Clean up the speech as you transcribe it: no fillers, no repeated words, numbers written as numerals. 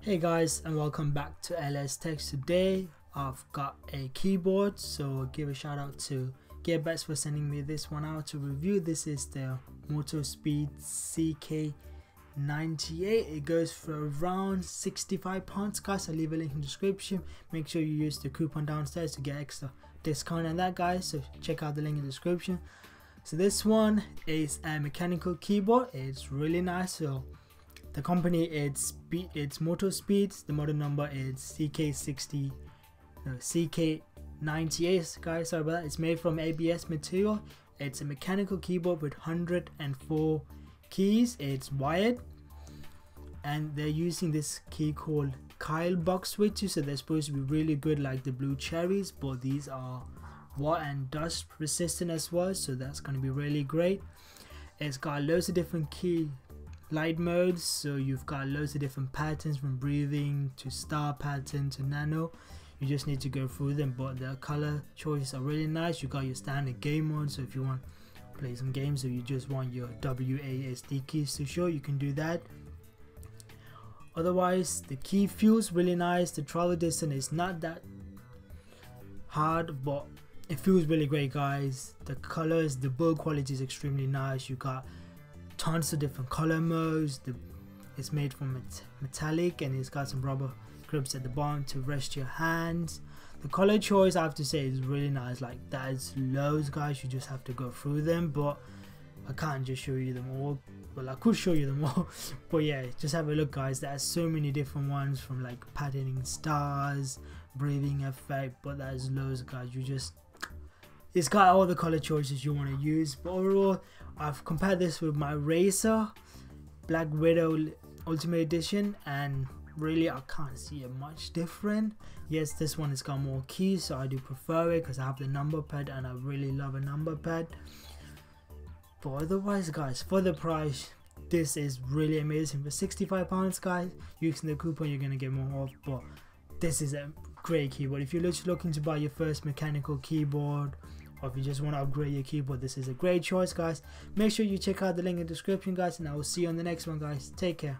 Hey guys, and welcome back to LS Techs. Today I've got a keyboard, so give a shout out to Kailh BOX for sending me this one out to review. This is the Motospeed CK98. It goes for around £65 guys. I'll leave a link in the description. Make sure you use the coupon downstairs to get extra discount on that guys, so check out the link in the description. So this one is a mechanical keyboard. It's really nice. So the company it's Motospeed. The model number is CK98 guys, sorry about that. It's made from ABS material. It's a mechanical keyboard with 104 keys. It's wired, and they're using this key called Kailh BOX Switch. So they're supposed to be really good like the blue cherries, but these are water and dust resistant as well, so that's going to be really great. It's got loads of different key light modes, so you've got loads of different patterns from breathing to star pattern to nano. You just need to go through them, but the color choices are really nice. You got your standard game mode, so if you want to play some games or you just want your WASD keys to show, you can do that. Otherwise the key feels really nice. The travel distance is not that hard, but it feels really great guys. The colors, the build quality is extremely nice. You got tons of different color modes. It's made from metallic, and it's got some rubber grips at the bottom to rest your hands. The color choice, I have to say, is really nice. Like, that is loads guys, you just have to go through them, but I can't just show you them all. Well, I could show you them all but yeah, just have a look guys. There's so many different ones, from like patterning stars, breathing effect, but there's loads guys. It's got all the color choices you want to use. But overall, I've compared this with my Razer Black Widow Ultimate Edition, and really I can't see it much different. Yes, this one has got more keys, so I do prefer it because I have the number pad and I really love a number pad. But otherwise guys, for the price, this is really amazing. For £65 guys, using the coupon you're gonna get more off. But this is a great keyboard. If you're just looking to buy your first mechanical keyboard, or if you just want to upgrade your keyboard, this is a great choice guys. Make sure you check out the link in the description guys, and I will see you on the next one guys. Take care.